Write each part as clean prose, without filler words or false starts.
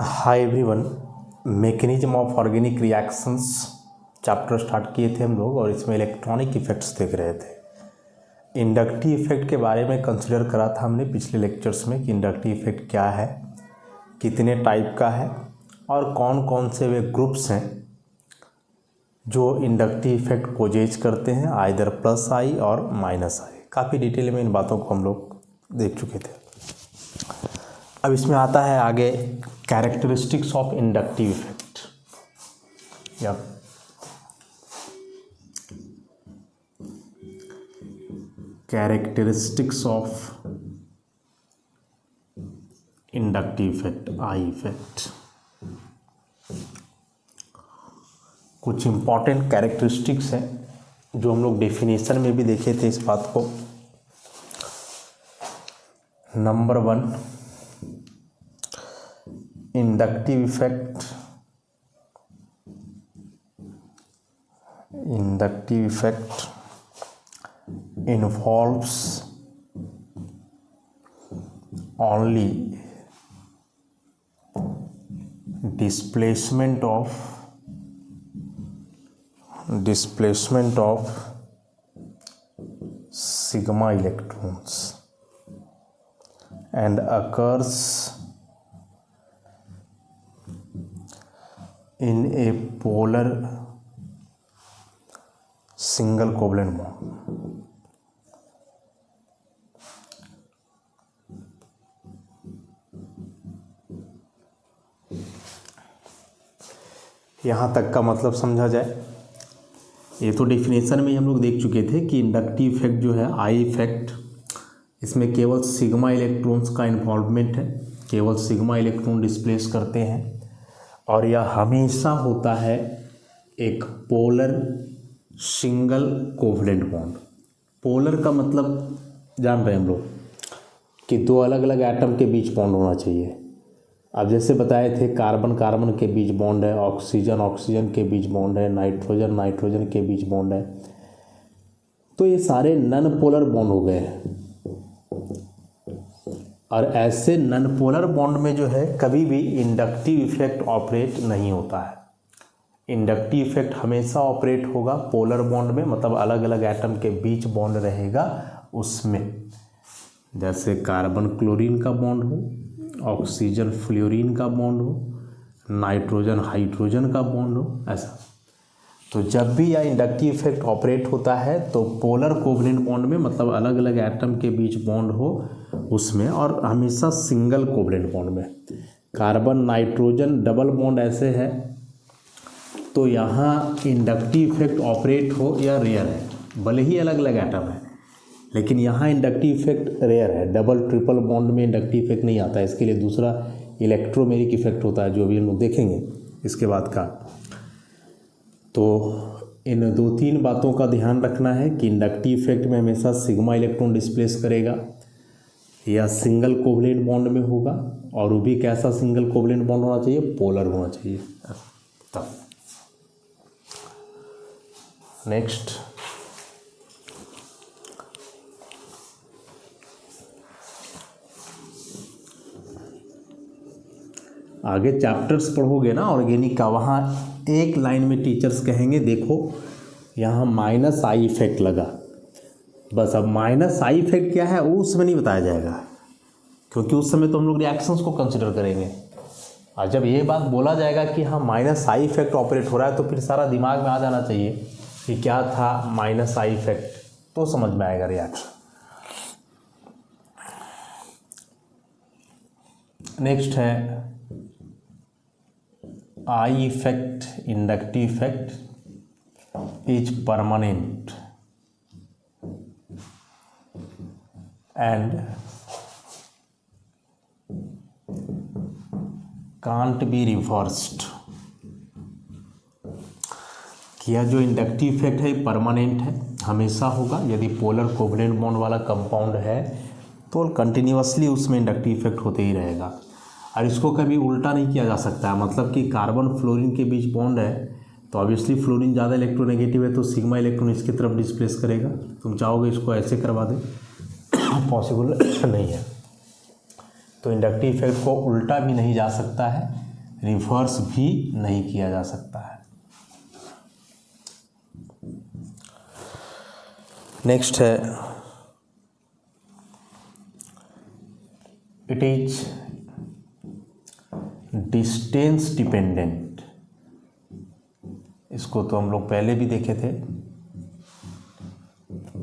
Hi everyone, mechanism of organic reactions chapter start किए थे हम लोग और इसमें इलेक्ट्रॉनिक इफ़ेक्ट्स देख रहे थे। इंडक्टिव इफ़ेक्ट के बारे में कंसिडर करा था हमने पिछले लेक्चर्स में कि इंडक्टिव इफ़ेक्ट क्या है, कितने टाइप का है और कौन कौन से वे ग्रुप्स हैं जो इंडक्टिव इफ़ेक्ट पोजेज करते हैं, आइदर प्लस आई और माइनस आई। काफ़ी डिटेल में इन बातों को हम लोग देख चुके थे। अब इसमें आता है आगे कैरेक्टरिस्टिक्स ऑफ इंडक्टिव इफेक्ट। या characteristics of inductive effect, I effect. कुछ इंपॉर्टेंट कैरेक्टरिस्टिक्स हैं जो हम लोग डेफिनेशन में भी देखे थे इस बात को। Number 1, inductive effect involves only displacement of sigma electrons and occurs in a polar single covalent bond। यहाँ तक का मतलब समझा जाए, ये तो डेफिनेशन में ही हम लोग देख चुके थे कि इंडक्टिव इफेक्ट जो है आई इफेक्ट, इसमें केवल सिग्मा इलेक्ट्रॉन्स का इन्वॉल्वमेंट है, केवल सिग्मा इलेक्ट्रॉन डिस्प्लेस करते हैं और यह हमेशा होता है एक polar single covalent bond. Polar का मतलब जान रहे हैं हम लोग कि दो अलग अलग एटम के बीच बॉन्ड होना चाहिए। अब जैसे बताए थे कार्बन कार्बन के बीच बॉन्ड है, ऑक्सीजन ऑक्सीजन के बीच बॉन्ड है, नाइट्रोजन नाइट्रोजन के बीच बॉन्ड है, तो ये सारे नॉन पोलर बॉन्ड हो गए हैं। और ऐसे नॉन पोलर बॉन्ड में जो है कभी भी इंडक्टिव इफेक्ट ऑपरेट नहीं होता है। इंडक्टिव इफेक्ट हमेशा ऑपरेट होगा पोलर बॉन्ड में, मतलब अलग अलग एटम के बीच बॉन्ड रहेगा उसमें। जैसे कार्बन क्लोरीन का बॉन्ड हो, ऑक्सीजन फ्लोरीन का बॉन्ड हो, नाइट्रोजन हाइड्रोजन का बॉन्ड हो, ऐसा। तो जब भी यह इंडक्टिव इफेक्ट ऑपरेट होता है तो पोलर कोवलेंट बॉन्ड में, मतलब अलग अलग एटम के बीच बॉन्ड हो उसमें, और हमेशा सिंगल कोवलेंट बॉन्ड में। कार्बन नाइट्रोजन डबल बॉन्ड ऐसे है तो यहाँ इंडक्टिव इफेक्ट ऑपरेट हो या रेयर है, भले ही अलग अलग एटम है, लेकिन यहाँ इंडक्टिव इफेक्ट रेयर है। डबल ट्रिपल बॉन्ड में इंडक्टिव इफेक्ट नहीं आता है, इसके लिए दूसरा इलेक्ट्रोमेरिक इफेक्ट होता है जो भी हम लोग देखेंगे इसके बाद का। तो इन 2-3 बातों का ध्यान रखना है कि इंडक्टिव इफेक्ट में हमेशा सिग्मा इलेक्ट्रॉन डिस्प्लेस करेगा या सिंगल कोवलेंट बॉन्ड में होगा, और वो भी कैसा सिंगल कोवलेंट बॉन्ड होना चाहिए, पोलर होना चाहिए। तब नेक्स्ट आगे चैप्टर्स पढ़ोगे ना ऑर्गेनिक का, वहाँ एक लाइन में टीचर्स कहेंगे देखो यहाँ माइनस आई इफेक्ट लगा, बस। अब माइनस आई इफेक्ट क्या है वो उसमें नहीं बताया जाएगा, क्योंकि उस समय तो हम लोग रिएक्शंस को कंसिडर करेंगे। और जब ये बात बोला जाएगा कि हाँ माइनस आई इफेक्ट ऑपरेट हो रहा है, तो फिर सारा दिमाग में आ जाना चाहिए कि क्या था माइनस आई इफेक्ट, तो समझ में आएगा रिएक्शन। नेक्स्ट है I effect, inductive effect is permanent and can't be reversed. किया जो इंडक्टिव इफेक्ट है परमानेंट है, हमेशा होगा। यदि पोलर कोवलेंट बॉन्ड वाला कंपाउंड है तो कंटिन्यूअसली उसमें इंडक्टिव इफेक्ट होते ही रहेगा, और इसको कभी उल्टा नहीं किया जा सकता है। मतलब कि कार्बन फ्लोरीन के बीच बॉन्ड है तो ऑब्वियसली फ्लोरीन ज़्यादा इलेक्ट्रोनेगेटिव है तो सिग्मा इलेक्ट्रॉन इसकी तरफ डिस्प्लेस करेगा। तुम चाहोगे इसको ऐसे करवा दे, पॉसिबल नहीं है। तो इंडक्टिव इफेक्ट को उल्टा भी नहीं जा सकता है, रिवर्स भी नहीं किया जा सकता है। नेक्स्ट है इट इज डिस्टेंस डिपेंडेंट। इसको तो हम लोग पहले भी देखे थे,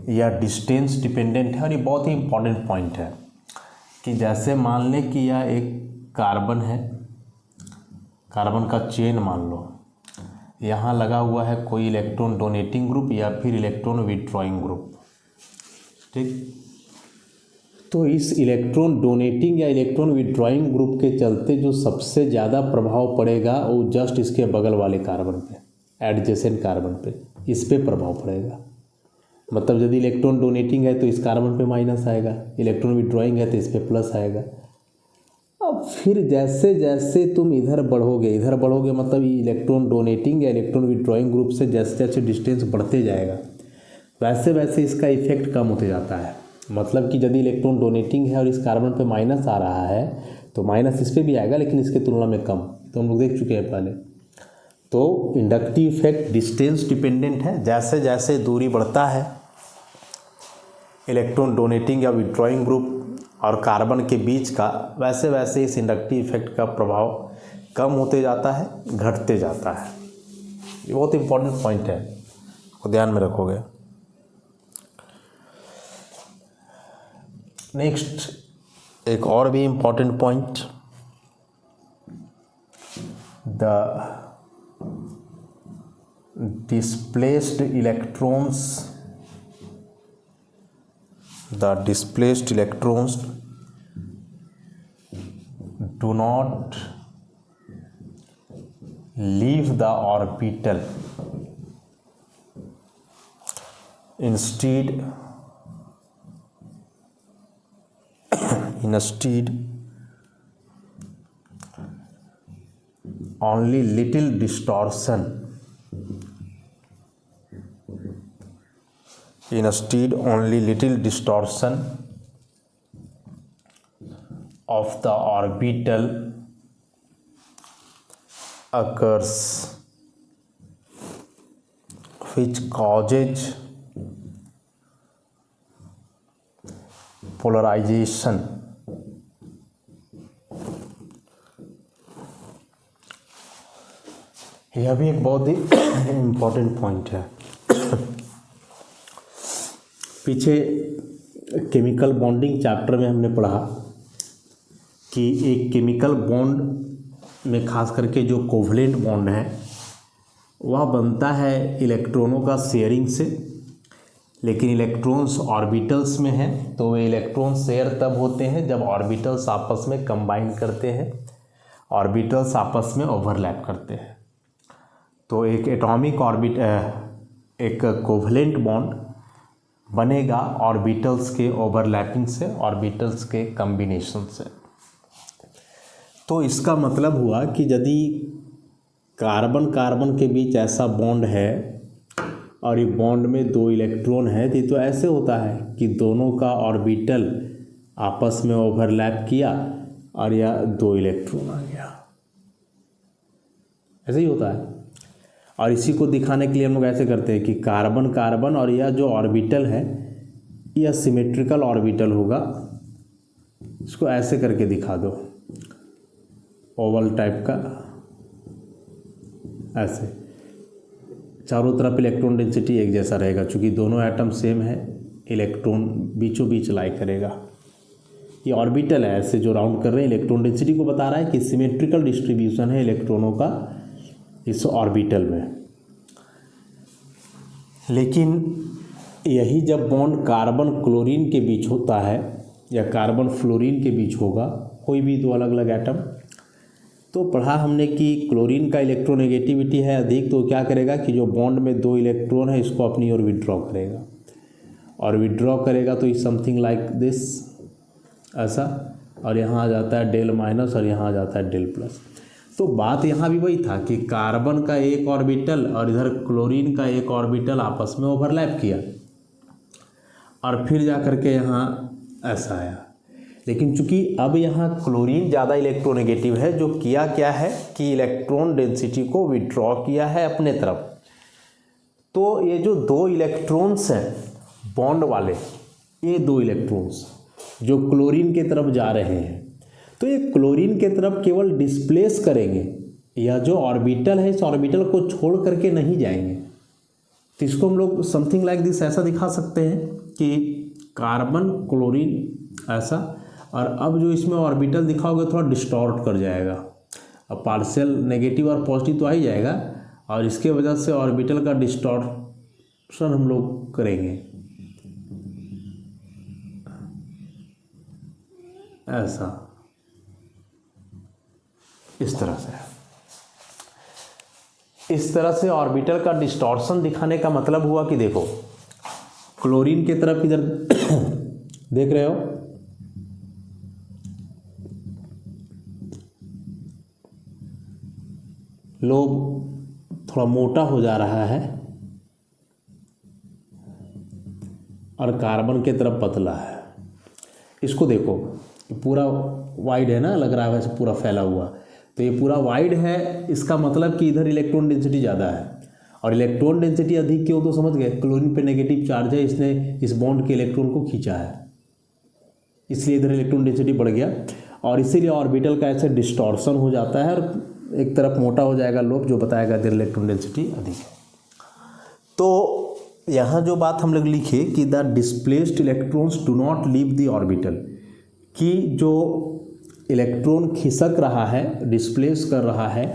या डिस्टेंस डिपेंडेंट है। और ये बहुत ही इम्पोर्टेंट पॉइंट है कि जैसे मान लें कि यह एक कार्बन है, कार्बन का चेन मान लो, यहाँ लगा हुआ है कोई इलेक्ट्रॉन डोनेटिंग ग्रुप या फिर इलेक्ट्रॉन विथड्रॉइंग ग्रुप, ठीक। तो इस इलेक्ट्रॉन डोनेटिंग या इलेक्ट्रॉन विथड्रॉइंग ग्रुप के चलते जो सबसे ज़्यादा प्रभाव पड़ेगा वो जस्ट इसके बगल वाले कार्बन पे, एडजेसेंट कार्बन पे, इस पे प्रभाव पड़ेगा। मतलब यदि इलेक्ट्रॉन डोनेटिंग है तो इस कार्बन पे माइनस आएगा, इलेक्ट्रॉन विथड्रॉइंग है तो इस पे प्लस आएगा। अब फिर जैसे जैसे तुम इधर बढ़ोगे मतलब इलेक्ट्रॉन डोनेटिंग या इलेक्ट्रॉन विथड्रॉइंग ग्रुप से जैसे जैसे डिस्टेंस बढ़ते जाएगा वैसे वैसे इसका इफेक्ट कम होते जाता है। मतलब कि यदि इलेक्ट्रॉन डोनेटिंग है और इस कार्बन पे माइनस आ रहा है तो माइनस इस पर भी आएगा, लेकिन इसके तुलना में कम, तो हम लोग देख चुके हैं पहले। तो इंडक्टिव इफेक्ट डिस्टेंस डिपेंडेंट है। जैसे जैसे दूरी बढ़ता है इलेक्ट्रॉन डोनेटिंग या विथड्रॉइंग ग्रुप और कार्बन के बीच का, वैसे वैसे इस इंडक्टिव इफेक्ट का प्रभाव कम होते जाता है, घटते जाता है। ये बहुत इंपॉर्टेंट पॉइंट है, को ध्यान में रखोगे। नेक्स्ट एक और भी important point, the displaced electrons do not leave the orbital. Instead only little distortion of the orbital occurs, which causes polarization. यह भी एक बहुत ही इम्पोर्टेंट पॉइंट है। पीछे केमिकल बॉन्डिंग चैप्टर में हमने पढ़ा कि एक केमिकल बॉन्ड में खास करके जो कोवलेंट बॉन्ड है वह बनता है इलेक्ट्रॉनों का शेयरिंग से, लेकिन इलेक्ट्रॉन्स ऑर्बिटल्स में हैं तो वे इलेक्ट्रॉन शेयर तब होते हैं जब ऑर्बिटल्स आपस में कंबाइन करते हैं, ऑर्बिटल्स आपस में ओवरलैप करते हैं। तो एक एटॉमिक एक कोवलेंट बॉन्ड बनेगा ऑर्बिटल्स के ओवरलैपिंग से, ऑर्बिटल्स के कम्बिनेशन से। तो इसका मतलब हुआ कि यदि कार्बन कार्बन के बीच ऐसा बॉन्ड है और ये बॉन्ड में दो इलेक्ट्रॉन है तो ऐसे होता है कि दोनों का ऑर्बिटल आपस में ओवरलैप किया और यह दो इलेक्ट्रॉन आ गया, ऐसे ही होता है। और इसी को दिखाने के लिए हम लोग ऐसे करते हैं कि कार्बन कार्बन और यह जो ऑर्बिटल है यह सिमेट्रिकल ऑर्बिटल होगा, इसको ऐसे करके दिखा दो, ओवल टाइप का, ऐसे चारों तरफ इलेक्ट्रॉन डेंसिटी एक जैसा रहेगा। चूँकि दोनों एटम सेम है, इलेक्ट्रॉन बीचों बीच लाई करेगा। ये ऑर्बिटल है, ऐसे जो राउंड कर रहे हैं, इलेक्ट्रॉन डेंसिटी को बता रहा है कि सिमेट्रिकल डिस्ट्रीब्यूशन है इलेक्ट्रॉनों का इस ऑर्बिटल में। लेकिन यही जब बॉन्ड कार्बन क्लोरीन के बीच होता है या कार्बन फ्लोरीन के बीच होगा, कोई भी दो अलग अलग एटम, तो पढ़ा हमने कि क्लोरीन का इलेक्ट्रोनेगेटिविटी है अधिक, तो क्या करेगा कि जो बॉन्ड में दो इलेक्ट्रॉन है इसको अपनी ओर विड्रॉ करेगा, और विड्रॉ करेगा तो इज समथिंग लाइक दिस, ऐसा, और यहाँ आ जाता है डेल माइनस और यहाँ आ जाता है डेल प्लस। तो बात यहाँ भी वही था कि कार्बन का एक ऑर्बिटल और इधर क्लोरीन का एक ऑर्बिटल आपस में ओवरलैप किया और फिर जा कर के यहाँ ऐसा आया। लेकिन चूंकि अब यहाँ क्लोरीन ज़्यादा इलेक्ट्रोनेगेटिव है, जो किया क्या है कि इलेक्ट्रॉन डेंसिटी को विड्रॉ किया है अपने तरफ। तो ये जो दो इलेक्ट्रॉन्स हैं बॉन्ड वाले, ये दो इलेक्ट्रॉन्स जो क्लोरीन की तरफ जा रहे हैं, तो ये क्लोरीन के तरफ केवल डिस्प्लेस करेंगे, या जो ऑर्बिटल है इस ऑर्बिटल को छोड़ करके नहीं जाएंगे। तो इसको हम लोग समथिंग लाइक दिस ऐसा दिखा सकते हैं कि कार्बन क्लोरीन ऐसा, और अब जो इसमें ऑर्बिटल दिखाओगे थोड़ा डिस्टॉर्ट कर जाएगा। अब पार्शियल नेगेटिव और पॉजिटिव तो आ ही जाएगा, और इसके वजह से ऑर्बिटल का डिस्टॉर्शन हम लोग करेंगे ऐसा, इस तरह से ऑर्बिटल का डिस्टॉर्शन दिखाने का मतलब हुआ कि देखो क्लोरीन की तरफ इधर देख रहे हो, लोब थोड़ा मोटा हो जा रहा है और कार्बन की तरफ पतला है। इसको देखो पूरा वाइड है ना, लग रहा है वैसे पूरा फैला हुआ, तो ये पूरा वाइड है, इसका मतलब कि इधर इलेक्ट्रॉन डेंसिटी ज़्यादा है। और इलेक्ट्रॉन डेंसिटी अधिक क्यों, तो समझ गए, क्लोरीन पे नेगेटिव चार्ज है, इसने इस बॉन्ड के इलेक्ट्रॉन को खींचा है, इसलिए इधर इलेक्ट्रॉन डेंसिटी बढ़ गया, और इसीलिए ऑर्बिटल का ऐसे डिस्टॉर्शन हो जाता है और एक तरफ मोटा हो जाएगा लोब, जो बताएगा इधर इलेक्ट्रॉन डेंसिटी अधिक है। तो यहाँ जो बात हम लोग लिखे कि the displaced electrons do not leave the orbital, कि जो इलेक्ट्रॉन खिसक रहा है, डिस्प्लेस कर रहा है,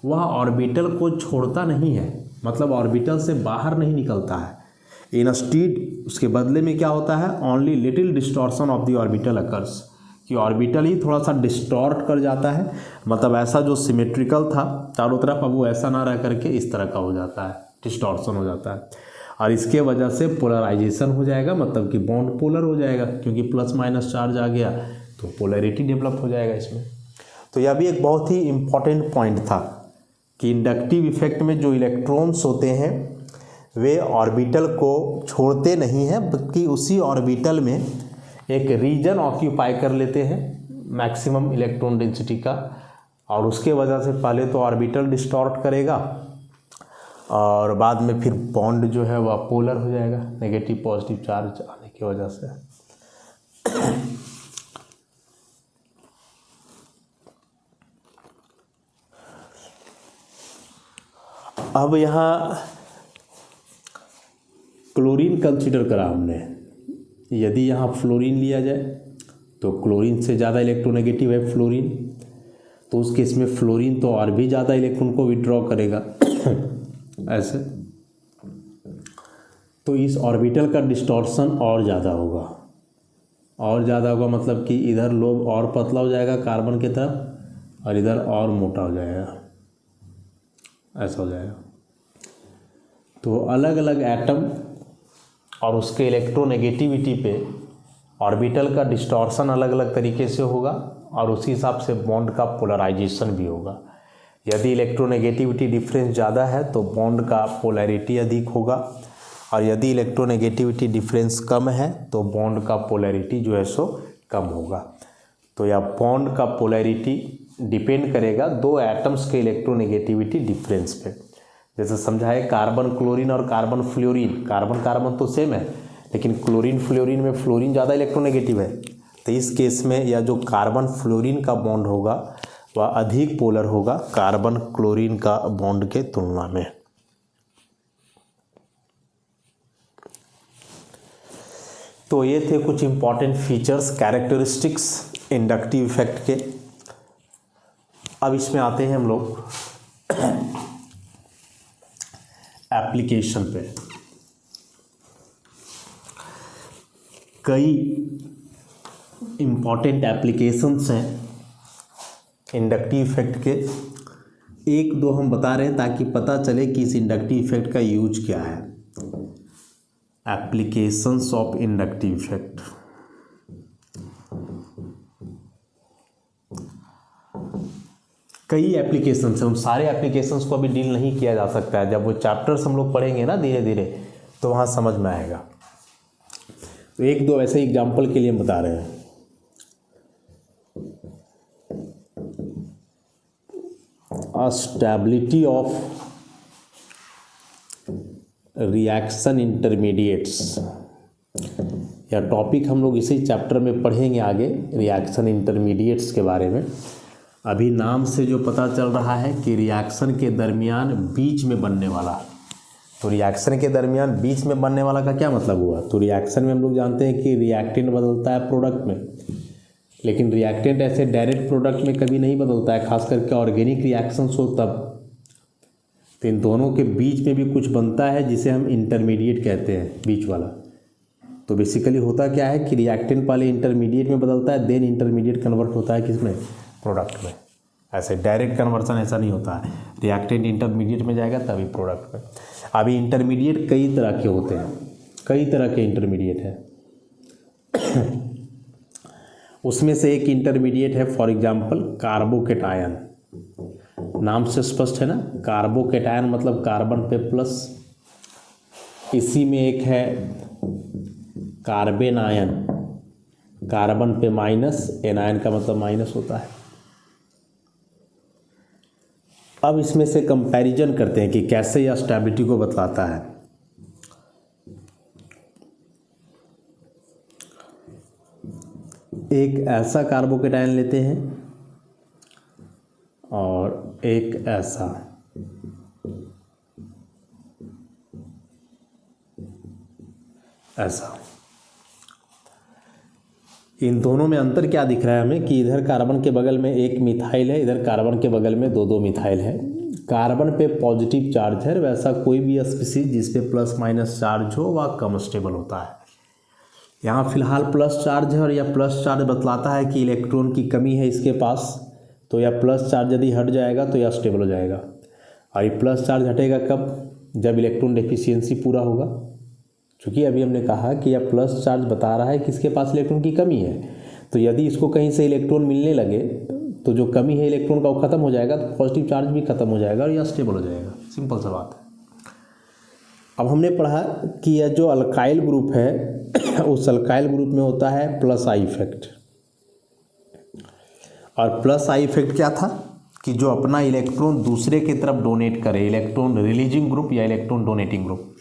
वह ऑर्बिटल को छोड़ता नहीं है, मतलब ऑर्बिटल से बाहर नहीं निकलता है। इंस्टीड उसके बदले में क्या होता है, only little distortion of the orbital occurs, कि ऑर्बिटल ही थोड़ा सा डिस्टॉर्ट कर जाता है, मतलब ऐसा जो सिमेट्रिकल था चारों तरफ, अब वो ऐसा ना रह करके इस तरह का हो जाता है, डिस्टॉर्शन हो जाता है, और इसके वजह से पोलराइजेशन हो जाएगा, मतलब कि बॉन्ड पोलर हो जाएगा, क्योंकि प्लस माइनस चार्ज आ गया तो पोलैरिटी डेवलप हो जाएगा इसमें। तो यह भी एक बहुत ही इम्पॉर्टेंट पॉइंट था कि इंडक्टिव इफेक्ट में जो इलेक्ट्रॉन्स होते हैं वे ऑर्बिटल को छोड़ते नहीं हैं, बल्कि उसी ऑर्बिटल में एक रीजन ऑक्यूपाई कर लेते हैं मैक्सिमम इलेक्ट्रॉन डेंसिटी का, और उसके वजह से पहले तो ऑर्बिटल डिस्टॉर्ट करेगा और बाद में फिर बॉन्ड जो है वह पोलर हो जाएगा नेगेटिव पॉजिटिव चार्ज आने की वजह से। अब यहाँ क्लोरीन कंसीडर करा हमने, यदि यहाँ फ्लोरीन लिया जाए तो क्लोरीन से ज़्यादा इलेक्ट्रोनेगेटिव है फ्लोरीन, तो उस केस में फ्लोरीन तो और भी ज़्यादा इलेक्ट्रॉन को विड्रॉ करेगा ऐसे, तो इस ऑर्बिटल का डिस्टॉर्शन और ज़्यादा होगा, और ज़्यादा होगा, मतलब कि इधर लोब और पतला हो जाएगा कार्बन की तरफ और इधर और मोटा हो जाएगा, ऐसा हो जाएगा। तो अलग अलग एटम और उसके इलेक्ट्रोनेगेटिविटी पे ऑर्बिटल का डिस्टॉर्शन अलग अलग तरीके से होगा, और उसी हिसाब से बॉन्ड का पोलराइजेशन भी होगा। यदि इलेक्ट्रोनेगेटिविटी डिफरेंस ज़्यादा है तो बॉन्ड का पोलैरिटी अधिक होगा, और यदि इलेक्ट्रोनेगेटिविटी डिफरेंस कम है तो बॉन्ड का पोलैरिटी जो है सो कम होगा। तो यह बॉन्ड का पोलैरिटी डिपेंड करेगा दो एटम्स के इलेक्ट्रोनेगेटिविटी डिफरेंस पे। जैसे समझा है कार्बन क्लोरीन और कार्बन फ्लोरीन, कार्बन कार्बन तो सेम है, लेकिन क्लोरीन फ्लोरीन में फ्लोरीन ज़्यादा इलेक्ट्रोनेगेटिव है, तो इस केस में यह जो कार्बन फ्लोरीन का बॉन्ड होगा वह अधिक पोलर होगा कार्बन क्लोरीन का बॉन्ड के तुलना में। तो ये थे कुछ important features, characteristics inductive effect के। अब इसमें आते हैं हम लोग एप्लीकेशन पे। कई इम्पॉर्टेंट एप्लीकेशंस हैं इंडक्टिव इफेक्ट के, एक दो हम बता रहे हैं ताकि पता चले कि इस इंडक्टिव इफेक्ट का यूज क्या है। Applications of inductive effect. कई एप्लीकेशंस हैं, उन सारे एप्लीकेशंस को अभी डील नहीं किया जा सकता है, जब वो चैप्टर्स हम लोग पढ़ेंगे ना धीरे धीरे तो वहाँ समझ में आएगा। तो एक दो ऐसे एग्जाम्पल के लिए बता रहे हैं। स्टेबिलिटी ऑफ रिएक्शन इंटरमीडिएट्स, या टॉपिक हम लोग इसी चैप्टर में पढ़ेंगे आगे, रिएक्शन इंटरमीडिएट्स के बारे में। अभी नाम से जो पता चल रहा है कि रिएक्शन के दरमियान बीच में बनने वाला, तो रिएक्शन के दरमियान बीच में बनने वाला का क्या मतलब हुआ? तो रिएक्शन में हम लोग जानते हैं कि रिएक्टेंट बदलता है प्रोडक्ट में, लेकिन रिएक्टेंट ऐसे डायरेक्ट प्रोडक्ट में कभी नहीं बदलता है, खास करके ऑर्गेनिक रिएक्शंस हो तब। तो इन दोनों के बीच में भी कुछ बनता है जिसे हम इंटरमीडिएट कहते हैं, बीच वाला। तो बेसिकली होता क्या है कि रिएक्टेंट पहले इंटरमीडिएट में बदलता है, देन इंटरमीडिएट कन्वर्ट होता है किसमें? प्रोडक्ट में। ऐसे डायरेक्ट कन्वर्सन ऐसा नहीं होता है, रिएक्टेंट इंटरमीडिएट में जाएगा तभी प्रोडक्ट में। अभी इंटरमीडिएट कई तरह के होते हैं, कई तरह के इंटरमीडिएट है। उसमें से एक इंटरमीडिएट है फॉर एग्जांपल कार्बोकेटायन। नाम से स्पष्ट है ना, कार्बोकेटायन मतलब कार्बन पे प्लस। इसी में एक है कार्बेन आयन, कार्बन पे माइनस, एनायन का मतलब माइनस होता है। अब इसमें से कंपैरिजन करते हैं कि कैसे यह स्टेबिलिटी को बतलाता है। एक ऐसा कार्बोकेटायन लेते हैं और एक ऐसा, ऐसा। इन दोनों में अंतर क्या दिख रहा है हमें कि इधर कार्बन के बगल में एक मिथाइल है, इधर कार्बन के बगल में दो मिथाइल है। कार्बन पे पॉजिटिव चार्ज है, वैसा कोई भी स्पीसीज जिस पे प्लस माइनस चार्ज हो वह कम्बस्टेबल होता है। यहाँ फिलहाल प्लस चार्ज है और यह प्लस चार्ज बतलाता है कि इलेक्ट्रॉन की कमी है इसके पास, तो यह प्लस चार्ज यदि हट जाएगा तो यह स्टेबल हो जाएगा। और ये प्लस चार्ज हटेगा कब? जब इलेक्ट्रॉन डेफिशिएंसी पूरा होगा। क्योंकि अभी हमने कहा कि यह प्लस चार्ज बता रहा है कि इसके पास इलेक्ट्रॉन की कमी है, तो यदि इसको कहीं से इलेक्ट्रॉन मिलने लगे तो जो कमी है इलेक्ट्रॉन का वो खत्म हो जाएगा, तो पॉजिटिव चार्ज भी खत्म हो जाएगा और यह स्टेबल हो जाएगा। सिंपल सा बात है। अब हमने पढ़ा कि यह जो अल्काइल ग्रुप है उस अल्काइल ग्रुप में होता है प्लस आई इफेक्ट। और प्लस आई इफेक्ट क्या था कि जो अपना इलेक्ट्रॉन दूसरे की तरफ डोनेट करे, इलेक्ट्रॉन रिलीजिंग ग्रुप या इलेक्ट्रॉन डोनेटिंग ग्रुप।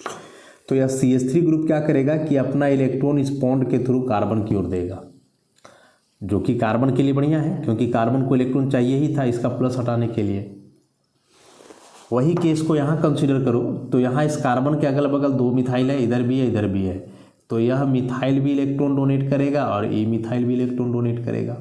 तो यह CH3 ग्रुप क्या करेगा कि अपना इलेक्ट्रॉन इस बॉन्ड के थ्रू कार्बन की ओर देगा, जो कि कार्बन के लिए बढ़िया है, क्योंकि कार्बन को इलेक्ट्रॉन चाहिए ही था इसका प्लस हटाने के लिए। वही केस को यहाँ कंसीडर करो, तो यहाँ इस कार्बन के अगल बगल दो मिथाइल है, इधर भी है इधर भी है, तो यह मिथाइल भी इलेक्ट्रॉन डोनेट करेगा और ये मिथाइल भी इलेक्ट्रॉन डोनेट करेगा।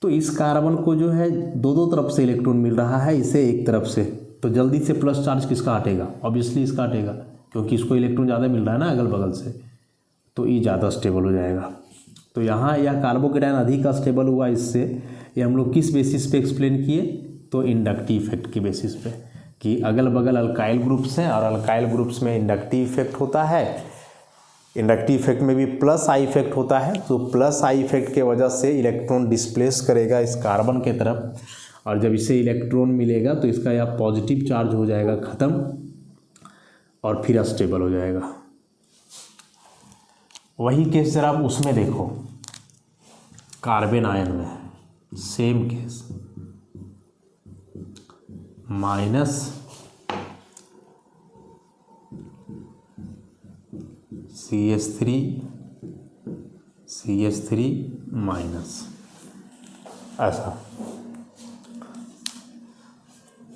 तो इस कार्बन को जो है दो तरफ से इलेक्ट्रॉन मिल रहा है, इसे एक तरफ से, तो जल्दी से प्लस चार्ज किसका हटेगा? ऑब्वियसली इसका हटेगा, क्योंकि इसको इलेक्ट्रॉन ज़्यादा मिल रहा है ना अगल बगल से, तो ये ज़्यादा स्टेबल हो जाएगा। तो यहाँ यह कार्बोकेटायन अधिक का स्टेबल हुआ इससे। ये हम लोग किस बेसिस पे एक्सप्लेन किए? तो इंडक्टिव इफेक्ट की बेसिस पे, कि अगल बगल अल्काइल ग्रुप्स हैं और अल्काइल ग्रुप्स में इंडक्टिव इफेक्ट होता है। इंडक्टिव इफेक्ट में भी प्लस आई इफेक्ट होता है, तो प्लस आई इफेक्ट के वजह से इलेक्ट्रॉन डिस्प्लेस करेगा इस कार्बन के तरफ, और जब इसे इलेक्ट्रॉन मिलेगा तो इसका यह पॉजिटिव चार्ज हो जाएगा ख़त्म और फिर स्टेबल हो जाएगा। वही केस जरा आप उसमें देखो, कार्बन आयन में same case, minus CH3 minus, ऐसा।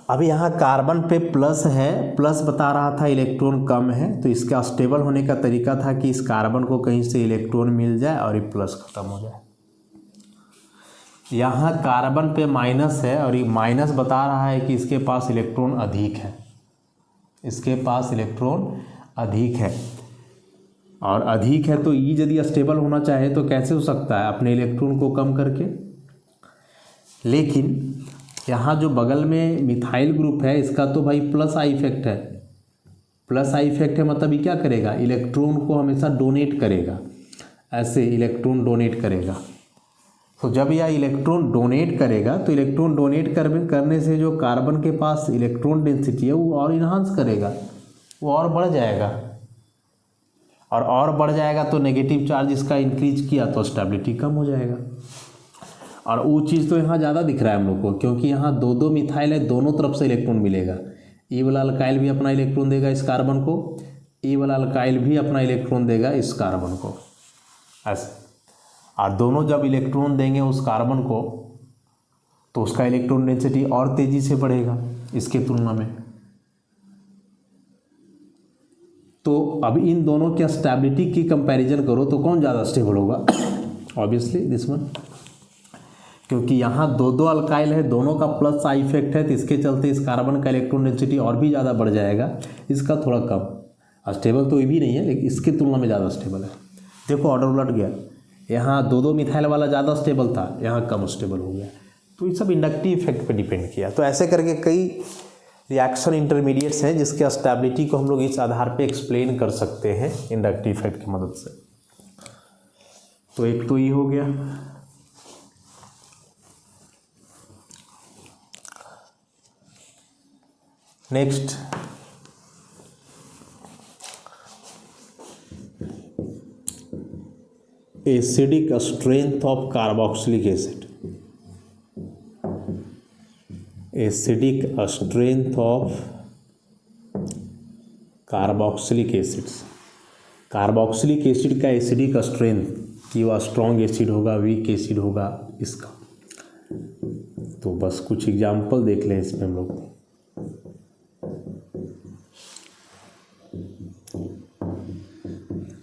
अब यहाँ कार्बन पे प्लस है, प्लस बता रहा था इलेक्ट्रॉन कम है, तो इसका स्टेबल होने का तरीका था कि इस कार्बन को कहीं से इलेक्ट्रॉन मिल जाए और ये प्लस खत्म हो जाए। यहाँ कार्बन पे माइनस है और ये माइनस बता रहा है कि इसके पास इलेक्ट्रॉन अधिक है, इसके पास इलेक्ट्रॉन अधिक है, और अधिक है तो ये यदि स्टेबल होना चाहे तो कैसे हो सकता है? अपने इलेक्ट्रॉन को कम करके। लेकिन यहाँ जो बगल में मिथाइल ग्रुप है इसका तो भाई प्लस आई इफेक्ट है, प्लस आई इफेक्ट है मतलब ये क्या करेगा? इलेक्ट्रॉन को हमेशा डोनेट करेगा, ऐसे इलेक्ट्रॉन डोनेट करेगा। तो जब यह इलेक्ट्रॉन डोनेट करेगा तो इलेक्ट्रॉन डोनेट करने से जो कार्बन के पास इलेक्ट्रॉन डेंसिटी है वो और इन्हांस करेगा, वो और बढ़ जाएगा, और बढ़ जाएगा तो नेगेटिव चार्ज इसका इंक्रीज किया तो स्टेबिलिटी कम हो जाएगा। और वो चीज़ तो यहाँ ज़्यादा दिख रहा है हम लोग को, क्योंकि यहाँ दो दो मिथाइल है, दोनों तरफ से इलेक्ट्रॉन मिलेगा। ई वाला अल्काइल भी अपना इलेक्ट्रॉन देगा इस कार्बन को, ई वाला अल्काइल भी अपना इलेक्ट्रॉन देगा इस कार्बन को, ऐसे। और दोनों जब इलेक्ट्रॉन देंगे उस कार्बन को तो उसका इलेक्ट्रॉन डेंसिटी और तेज़ी से बढ़ेगा इसके तुलना में। तो अब इन दोनों की स्टेबिलिटी की कंपैरिजन करो तो कौन ज़्यादा स्टेबल होगा? ऑब्वियसली दिस वन, क्योंकि यहाँ दो दो अल्काइल है, दोनों का प्लस आई इफेक्ट है, तो इसके चलते इस कार्बन का इलेक्ट्रॉन डेंसिटी और भी ज़्यादा बढ़ जाएगा, इसका थोड़ा कम। स्टेबल तो ये भी नहीं है, लेकिन इसके तुलना में ज़्यादा स्टेबल है। देखो ऑर्डर उलट गया, यहाँ दो दो मिथाइल वाला ज़्यादा स्टेबल था, यहाँ कम स्टेबल हो गया। तो ये सब इंडक्टिव इफेक्ट पे डिपेंड किया। तो ऐसे करके कई रिएक्शन इंटरमीडिएट्स हैं जिसके स्टेबिलिटी को हम लोग इस आधार पे एक्सप्लेन कर सकते हैं इंडक्टिव इफेक्ट की मदद से। तो एक तो ये हो गया। Next, acidic strength of carboxylic acid. Acidic strength of carboxylic acids. Carboxylic acid का एसिडिक स्ट्रेंथ कि वह स्ट्रॉन्ग एसिड होगा, वीक एसिड होगा, इसका तो बस कुछ एग्जाम्पल देख लें इसमें हम लोग।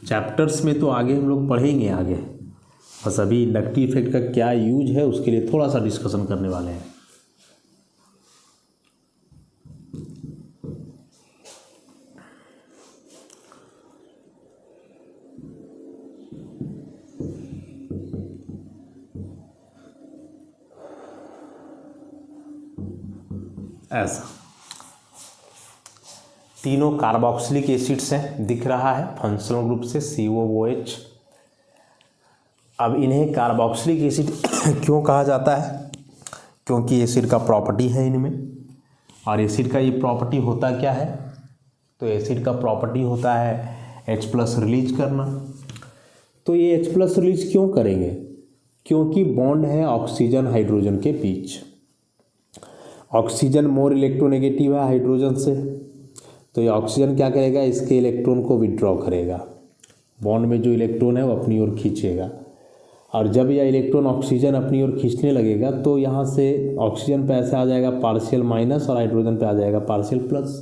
चैप्टर्स में तो आगे हम लोग पढ़ेंगे आगे, बस अभी इंडक्टिव इफेक्ट का क्या यूज है उसके लिए थोड़ा सा डिस्कशन करने वाले हैं। ऐसा तीनों कार्बोक्सिलिक एसिड्स हैं, दिख रहा है फंक्शनल ग्रुप से COOH। अब इन्हें कार्बोक्सिलिक एसिड क्यों कहा जाता है? क्योंकि एसिड का प्रॉपर्टी है इनमें। और एसिड का ये प्रॉपर्टी होता क्या है? तो एसिड का प्रॉपर्टी होता है H+ रिलीज करना। तो ये H+ रिलीज क्यों करेंगे? क्योंकि बॉन्ड है ऑक्सीजन हाइड्रोजन के बीच। ऑक्सीजन मोर इलेक्ट्रोनेगेटिव है हाइड्रोजन से, तो ये ऑक्सीजन क्या करेगा? इसके इलेक्ट्रॉन को विड्रॉ करेगा, बॉन्ड में जो इलेक्ट्रॉन है वो अपनी ओर खींचेगा। और जब यह इलेक्ट्रॉन ऑक्सीजन अपनी ओर खींचने लगेगा तो यहाँ से ऑक्सीजन पे ऐसे आ जाएगा पार्शियल माइनस और हाइड्रोजन पे आ जाएगा पार्शियल प्लस।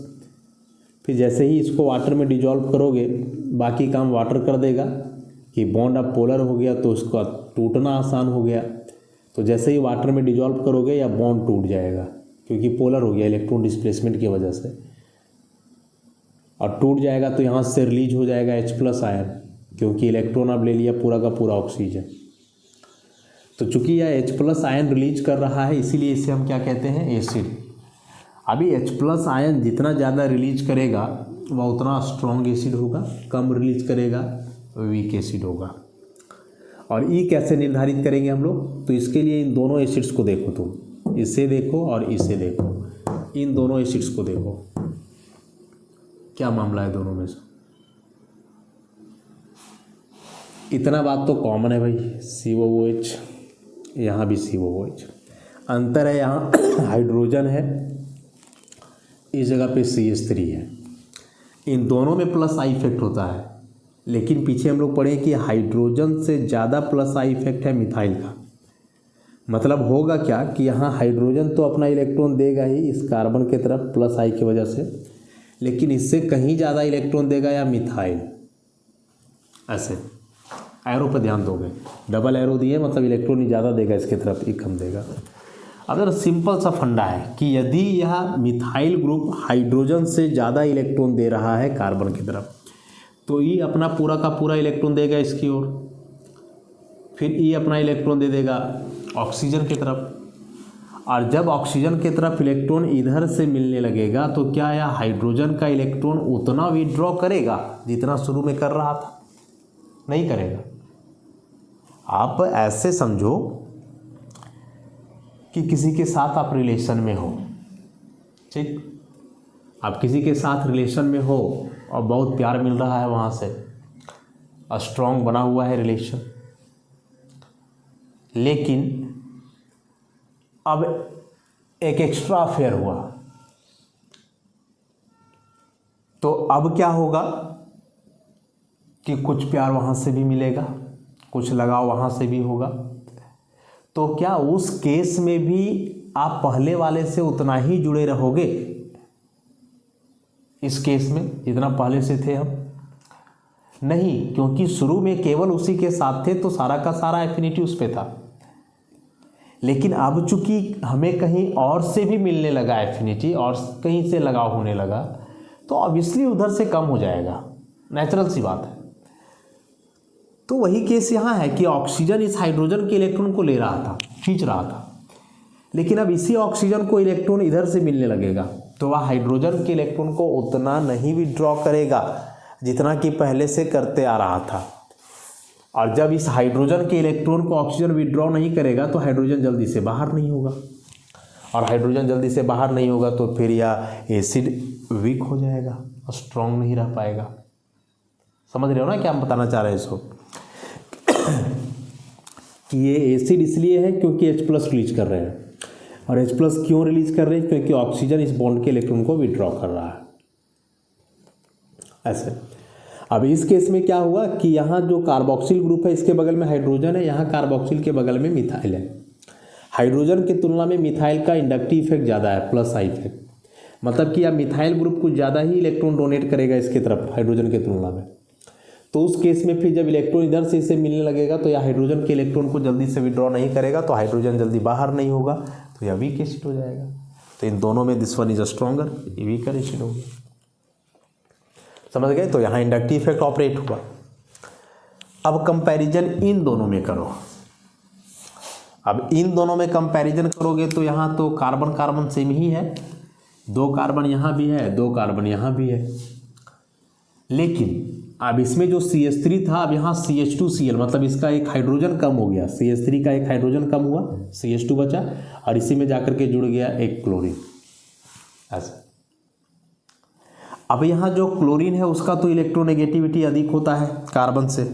फिर जैसे ही इसको वाटर में डिजॉल्व करोगे, बाकी काम वाटर कर देगा कि बॉन्ड अब पोलर हो गया तो उसका टूटना आसान हो गया। तो जैसे ही वाटर में डिजॉल्व करोगे या बॉन्ड टूट जाएगा, क्योंकि पोलर हो गया इलेक्ट्रॉन डिस्प्लेसमेंट की वजह से, और टूट जाएगा तो यहाँ से रिलीज हो जाएगा H+ आयन, क्योंकि इलेक्ट्रॉन अब ले लिया पूरा का पूरा ऑक्सीजन। तो चूंकि यह H+ आयन रिलीज कर रहा है, इसीलिए इसे हम क्या कहते हैं? एसिड। अभी H+ आयन जितना ज़्यादा रिलीज करेगा वह उतना स्ट्रॉन्ग एसिड होगा, कम रिलीज करेगा वीक एसिड होगा। और ई कैसे निर्धारित करेंगे हम लोग? तो इसके लिए इन दोनों एसिड्स को देखो, तुम इसे देखो और इसे देखो, इन दोनों एसिड्स को देखो, क्या मामला है दोनों में से? इतना बात तो कॉमन है भाई, COOH, यहाँ भी COOH। अंतर है यहाँ हाइड्रोजन है, इस जगह पे CH3 है। इन दोनों में प्लस आई इफेक्ट होता है, लेकिन पीछे हम लोग पढ़े कि हाइड्रोजन से ज़्यादा प्लस आई इफेक्ट है मिथाइल का। मतलब होगा क्या कि यहाँ हाइड्रोजन तो अपना इलेक्ट्रॉन देगा ही इस कार्बन के तरफ प्लस आई की वजह से, लेकिन इससे कहीं ज़्यादा इलेक्ट्रॉन देगा या मिथाइल। ऐसे एरो पर ध्यान दोगे, डबल एरो दिए मतलब इलेक्ट्रॉन ही ज़्यादा देगा इसके तरफ, ही कम देगा। अगर सिंपल सा फंडा है कि यदि यह मिथाइल ग्रुप हाइड्रोजन से ज़्यादा इलेक्ट्रॉन दे रहा है कार्बन की तरफ, तो ये अपना पूरा का पूरा इलेक्ट्रॉन देगा इसकी ओर, फिर ये अपना इलेक्ट्रॉन दे देगा ऑक्सीजन की तरफ। और जब ऑक्सीजन की तरफ इलेक्ट्रॉन इधर से मिलने लगेगा तो क्या यह हाइड्रोजन का इलेक्ट्रॉन उतना विड्रॉ करेगा जितना शुरू में कर रहा था? नहीं करेगा। आप ऐसे समझो कि किसी के साथ आप रिलेशन में हो, ठीक? आप किसी के साथ रिलेशन में हो और बहुत प्यार मिल रहा है वहाँ से, स्ट्रॉन्ग बना हुआ है रिलेशन, लेकिन अब एक एक्स्ट्रा अफेयर हुआ, तो अब क्या होगा कि कुछ प्यार वहाँ से भी मिलेगा, कुछ लगाव वहाँ से भी होगा। तो क्या उस केस में भी आप पहले वाले से उतना ही जुड़े रहोगे इस केस में जितना पहले से थे हम? नहीं, क्योंकि शुरू में केवल उसी के साथ थे तो सारा का सारा एफिनिटी उस पे था। लेकिन अब चूंकि हमें कहीं और से भी मिलने लगा एफिनिटी और कहीं से लगाव होने लगा, तो ऑब्वियसली उधर से कम हो जाएगा, नेचुरल सी बात है। तो वही केस यहाँ है कि ऑक्सीजन इस हाइड्रोजन के इलेक्ट्रॉन को ले रहा था, खींच रहा था, लेकिन अब इसी ऑक्सीजन को इलेक्ट्रॉन इधर से मिलने लगेगा तो वह हाइड्रोजन के इलेक्ट्रॉन को उतना नहीं विड्रॉ करेगा जितना कि पहले से करते आ रहा था। और जब इस हाइड्रोजन के इलेक्ट्रॉन को ऑक्सीजन विड्रॉ नहीं करेगा तो हाइड्रोजन जल्दी से बाहर नहीं होगा, और हाइड्रोजन जल्दी से बाहर नहीं होगा तो फिर यह एसिड वीक हो जाएगा और स्ट्रॉन्ग नहीं रह पाएगा। समझ रहे हो ना क्या हम बताना चाह रहे हैं इसको? कि ये एसिड इसलिए है क्योंकि H+ रिलीज कर रहे हैं, और H+ क्यों रिलीज कर रहे हैं? क्योंकि ऑक्सीजन इस बॉन्ड के इलेक्ट्रॉन को विड्रॉ कर रहा है। ऐसे अब इस केस में क्या हुआ कि यहाँ जो कार्बोक्सिल ग्रुप है इसके बगल में हाइड्रोजन है, यहाँ कार्बोक्सिल के बगल में मिथाइल है। हाइड्रोजन की तुलना में मिथाइल का इंडक्टिव इफेक्ट ज़्यादा है, प्लस आई इफेक्ट, मतलब कि यह मिथाइल ग्रुप कुछ ज़्यादा ही इलेक्ट्रॉन डोनेट करेगा इसकी तरफ हाइड्रोजन की तुलना में। तो उस केस में फिर जब इलेक्ट्रॉन इधर से इसे मिलने लगेगा तो यह हाइड्रोजन के इलेक्ट्रॉन को जल्दी से विड्रॉ नहीं करेगा, तो हाइड्रोजन जल्दी बाहर नहीं होगा, तो यह वीक एसिड हो जाएगा। तो इन दोनों में दिस वन इज स्ट्रॉन्गर, ये वीकर एसिड हो गया। समझ गए? तो यहाँ इंडक्टिव इफेक्ट ऑपरेट हुआ। अब कंपैरिजन इन दोनों में करो। अब इन दोनों में कंपैरिजन करोगे तो यहाँ तो कार्बन कार्बन सेम ही है, 2 कार्बन यहाँ भी है, 2 कार्बन यहाँ भी है, लेकिन अब इसमें जो CH3 था अब यहाँ CH2Cl, मतलब इसका एक हाइड्रोजन कम हो गया, CH3 का एक हाइड्रोजन कम हुआ, CH2 बचा, और इसी में जाकर के जुड़ गया एक क्लोरीन। ऐसा अब यहाँ जो क्लोरीन है उसका तो इलेक्ट्रोनेगेटिविटी अधिक होता है कार्बन से,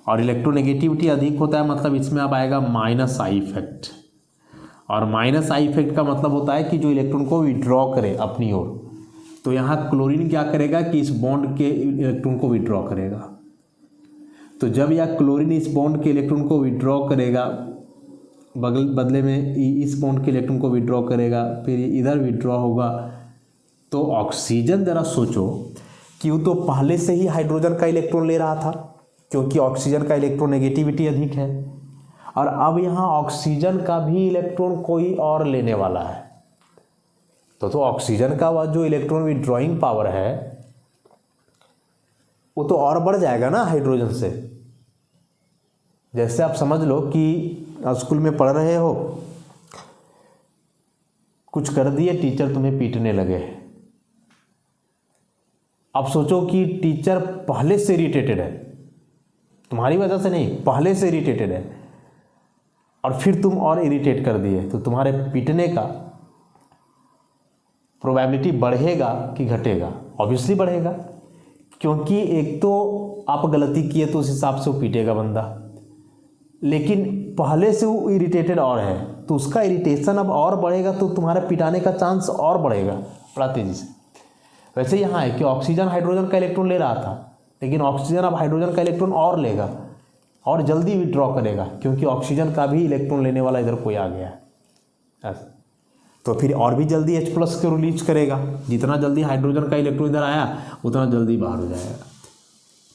और इलेक्ट्रोनेगेटिविटी अधिक होता है मतलब इसमें अब आएगा -I इफेक्ट, और -I इफेक्ट का मतलब होता है कि जो इलेक्ट्रॉन को विड्रॉ करे अपनी ओर। तो यहाँ क्लोरीन क्या करेगा कि इस बॉन्ड के इलेक्ट्रॉन को विड्रॉ करेगा। तो जब यह क्लोरीन इस बॉन्ड के इलेक्ट्रॉन को विड्रॉ करेगा, बदले में इस बॉन्ड के इलेक्ट्रॉन को विड्रॉ करेगा, फिर इधर विड्रॉ होगा, तो ऑक्सीजन ज़रा सोचो कि वो तो पहले से ही हाइड्रोजन का इलेक्ट्रॉन ले रहा था क्योंकि ऑक्सीजन का इलेक्ट्रोनेगेटिविटी अधिक है, और अब यहाँ ऑक्सीजन का भी इलेक्ट्रॉन कोई और लेने वाला है। तो ऑक्सीजन का वह जो इलेक्ट्रॉन विड्रॉइंग पावर है वो तो और बढ़ जाएगा ना हाइड्रोजन से। जैसे आप समझ लो कि स्कूल में पढ़ रहे हो, कुछ कर दिए, टीचर तुम्हें पीटने लगे। अब सोचो कि टीचर पहले से इरिटेटेड है, तुम्हारी वजह से नहीं, पहले से इरिटेटेड है, और फिर तुम और इरिटेट कर दिए, तो तुम्हारे पीटने का प्रोबेबिलिटी बढ़ेगा कि घटेगा? ऑब्वियसली बढ़ेगा, क्योंकि एक तो आप गलती किए तो उस हिसाब से वो पीटेगा बंदा, लेकिन पहले से वो इरिटेटेड और है तो उसका इरिटेशन अब और बढ़ेगा, तो तुम्हारा पिटाने का चांस और बढ़ेगा बड़ा तेज़ी से। वैसे यहाँ है कि ऑक्सीजन हाइड्रोजन का इलेक्ट्रॉन ले रहा था, लेकिन ऑक्सीजन अब हाइड्रोजन का इलेक्ट्रॉन और लेगा और जल्दी विड्रॉ करेगा, क्योंकि ऑक्सीजन का भी इलेक्ट्रॉन लेने वाला इधर कोई आ गया है। तो फिर और भी जल्दी H+ को रिलीज करेगा, जितना जल्दी हाइड्रोजन का इलेक्ट्रॉन इधर आया उतना जल्दी बाहर हो जाएगा।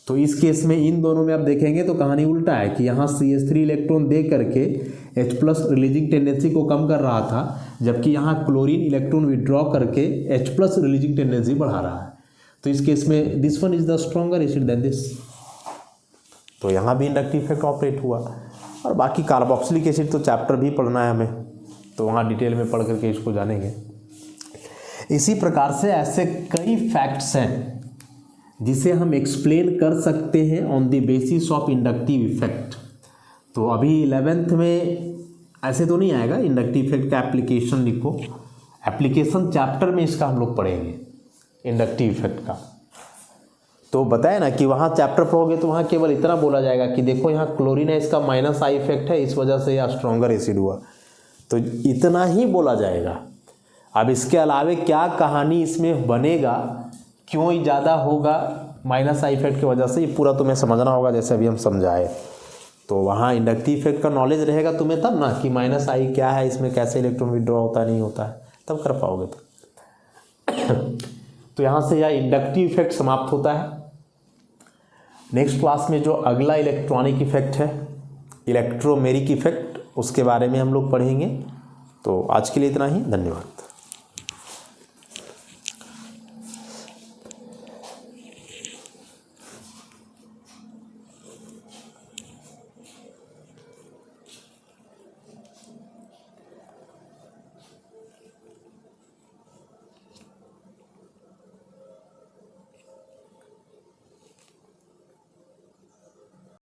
तो इस केस में इन दोनों में आप देखेंगे तो कहानी उल्टा है कि यहाँ CH3 इलेक्ट्रॉन दे करके H+ रिलीजिंग टेंडेंसी को कम कर रहा था, जबकि यहाँ क्लोरीन इलेक्ट्रॉन विड्रॉ करके H+ रिलीजिंग टेंडेंसी बढ़ा रहा है। तो इस केस में this one is the stronger acid then this. तो यहाँ भी इंडक्टिव इफेक्ट ऑपरेट हुआ। और बाकी कार्बोक्सिलिक एसिड तो चैप्टर भी पढ़ना है हमें, तो वहाँ डिटेल में पढ़ करके इसको जानेंगे। इसी प्रकार से ऐसे कई फैक्ट्स हैं जिसे हम एक्सप्लेन कर सकते हैं on the basis of inductive effect. तो अभी 11th में ऐसे तो नहीं आएगा, इंडक्टिव इफेक्ट का एप्लीकेशन लिखो, एप्लीकेशन चैप्टर में इसका हम लोग पढ़ेंगे इंडक्टिव इफेक्ट का। तो बताया ना कि वहाँ चैप्टर पढ़ोगे तो वहाँ केवल इतना बोला जाएगा कि देखो यहाँ क्लोरीन है, इसका -I इफेक्ट है, इस वजह से यह स्ट्रॉन्गर एसिड हुआ। तो इतना ही बोला जाएगा। अब इसके अलावे क्या कहानी इसमें बनेगा, क्यों ज़्यादा होगा माइनस आई इफेक्ट की वजह से, ये पूरा तुम्हें समझना होगा जैसे अभी हम समझाए। तो वहाँ इंडक्टिव इफेक्ट का नॉलेज रहेगा तुम्हें तब ना कि माइनस आई क्या है, इसमें कैसे इलेक्ट्रॉन विड्रॉ होता है नहीं होता है, तब कर पाओगे। तो यहाँ से यह इंडक्टिव इफेक्ट समाप्त होता है। नेक्स्ट क्लास में जो अगला इलेक्ट्रॉनिक इफेक्ट है, इलेक्ट्रोमेरिक इफेक्ट, उसके बारे में हम लोग पढ़ेंगे। तो आज के लिए इतना ही, धन्यवाद।